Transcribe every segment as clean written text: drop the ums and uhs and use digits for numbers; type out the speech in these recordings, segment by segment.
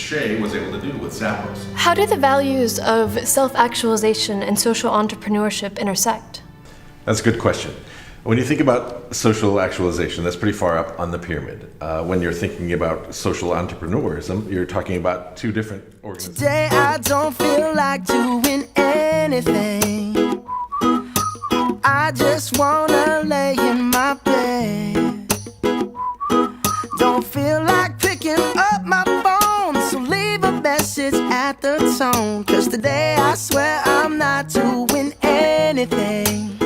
Shea was able to do with Zappos. How do the values of self-actualization and social entrepreneurship intersect? That's a good question. When you think about social actualization, that's pretty far up on the pyramid. When you're thinking about social entrepreneurism, you're talking about two different organizations. Today I don't feel like doing anything. I just wanna lay in my bed. Don't feel like picking up my phone, so leave a message at the tone. 'Cause today I swear I'm not doing anything.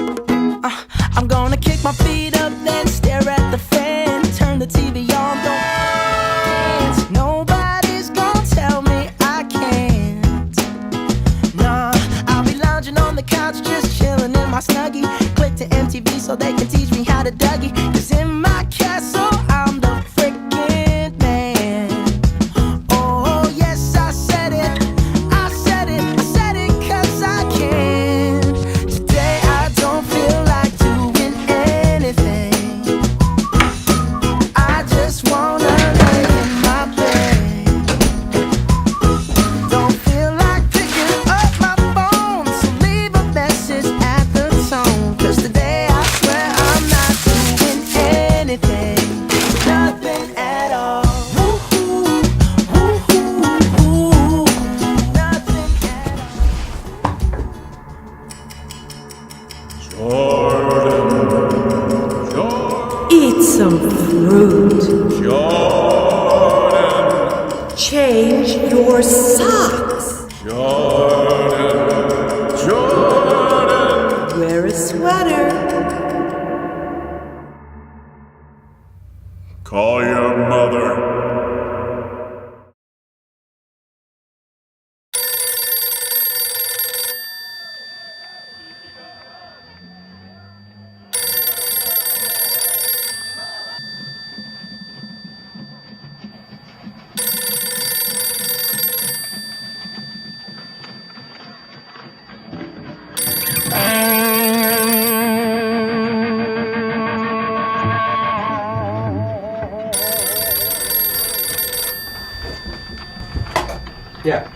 I'm gonna kick my feet up, then stare at the fan. Turn the TV on, don't dance. Nobody's gonna tell me I can't. Nah, I'll be lounging on the couch, just chilling in my Snuggie. Click to MTV so they can teach me how to Dougie. 'Cause in my castle, I'm the freaking man. Oh, yes, I said it. I said it. I said it 'cause I can. Today I don't feel like doing anything. I just wanna lay in my bed. Don't feel like picking up my phone, so leave a message at the tone. 'Cause today I swear I'm not doing anything. Nothing at all. Woo-hoo, woo-hoo, nothing at all. Eat some fruit. Change your socks. Wear a sweater. Call your mother. Yeah.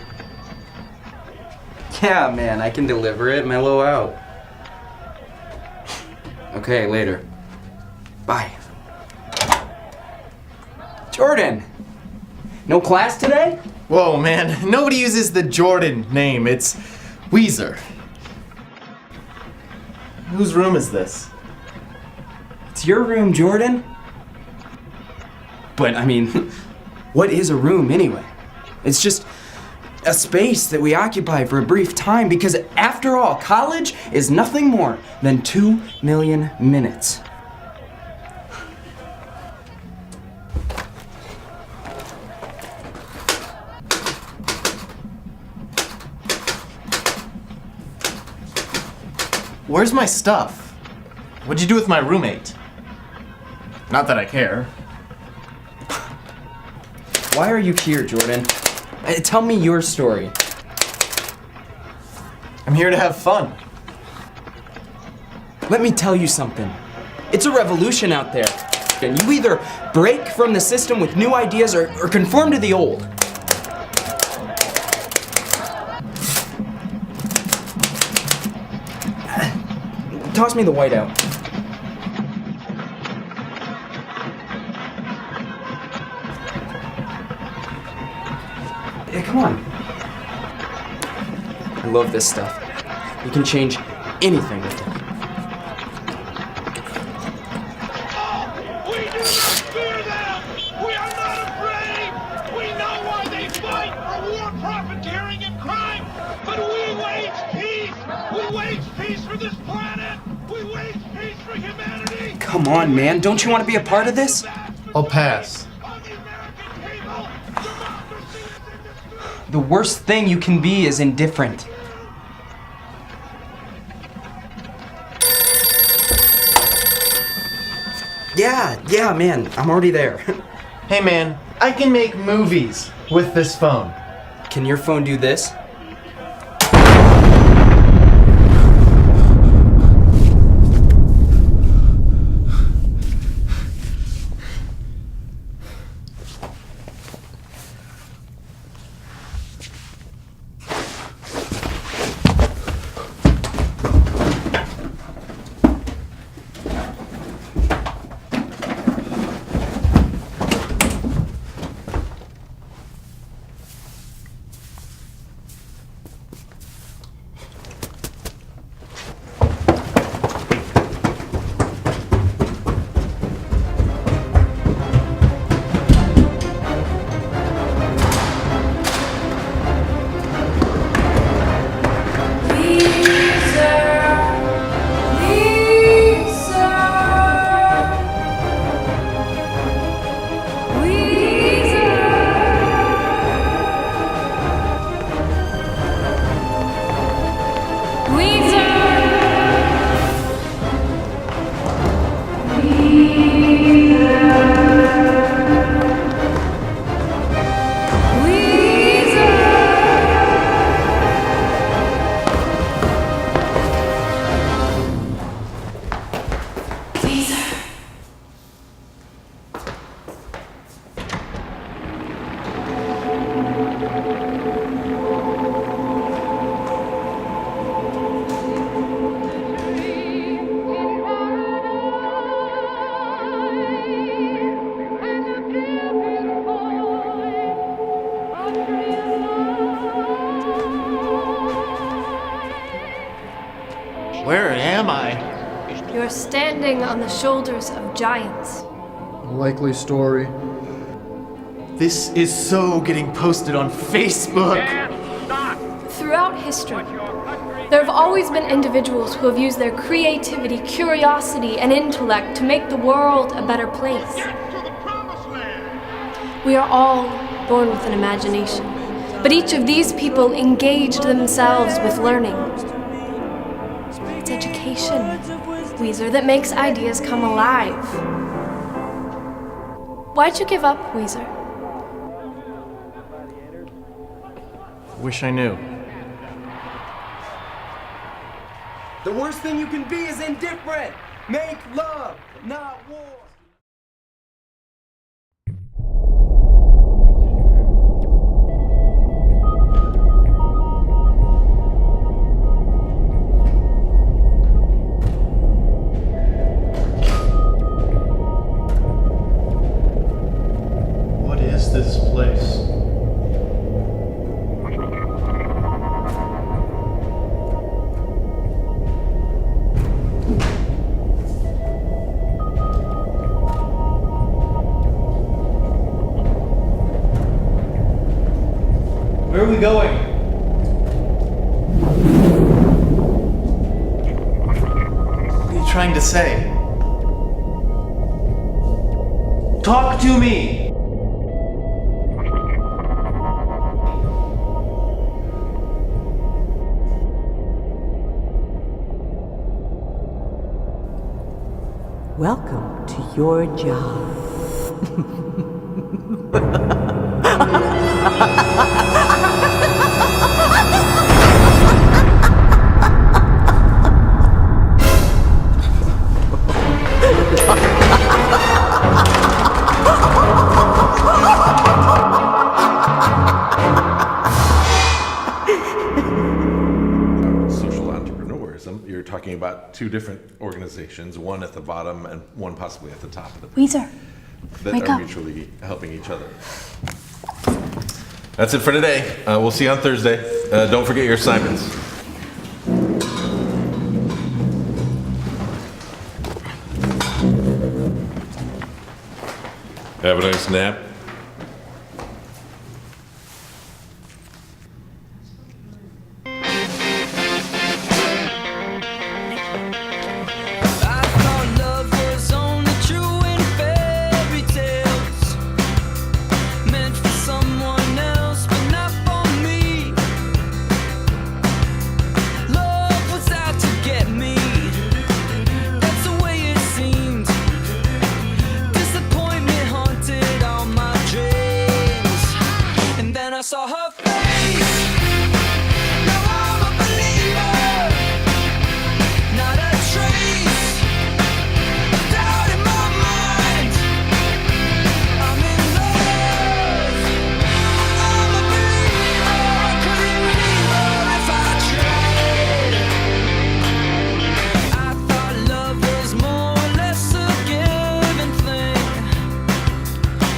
Yeah, man, I can deliver it. Mellow out. Okay, later. Bye. Jordan! No class today? Whoa, man. Nobody uses the Jordan name. It's Weezer. Whose room is this? It's your room, Jordan. But, I mean, what is a room anyway? It's just a space that we occupy for a brief time because, after all, college is nothing more than 2 million minutes. Where's my stuff? What'd you do with my roommate? Not that I care. Why are you here, Jordan? Tell me your story. I'm here to have fun. Let me tell you something. It's a revolution out there. And you either break from the system with new ideas or conform to the old. Toss me the whiteout. Yeah, come on. I love this stuff. You can change anything with it. We do not fear them! We are not afraid! We know why they fight for war, profiteering, and crime! But we wage peace! We wage peace for this planet! We wage peace for humanity! Come on, man. Don't you want to be a part of this? I'll pass. The worst thing you can be is indifferent. Yeah, man. I'm already there. Hey, man, I can make movies with this phone. Can your phone do this? standing on the shoulders of giants. Likely story. This is so getting posted on Facebook. Throughout history, there have always been individuals who have used their creativity, curiosity, and intellect to make the world a better place. We are all born with an imagination, but each of these people engaged themselves with learning. It's education, Weezer, that makes ideas come alive. Why'd you give up, Weezer? Wish I knew. The worst thing you can be is indifferent. Make love, not war. What is this place? Where are we going? What are you trying to say? Talk to me! Welcome to your job. Social entrepreneurism, you're talking about two different organizations, one at the bottom and one possibly at the top of the Weezer, that wake are up. mutually helping each other. That's it for today. We'll see you on Thursday. Don't forget your assignments. Have a nice nap. I thought love was only true in fairy tales, meant for someone else, but not for me. Love was out to get me. That's the way it seemed. Disappointment haunted all my dreams, and then I saw her face. Now I'm a believer. Not a trace of doubt in my mind. I'm in love. I'm a believer. I couldn't leave her if I tried. I thought love was more or less a given thing.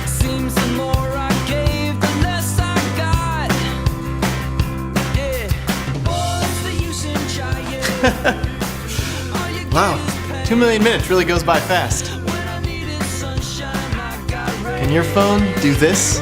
Seems the more I gave, the less I got. Yeah. What's the use in trying? Wow, 2 million minutes really goes by fast. Can your phone do this?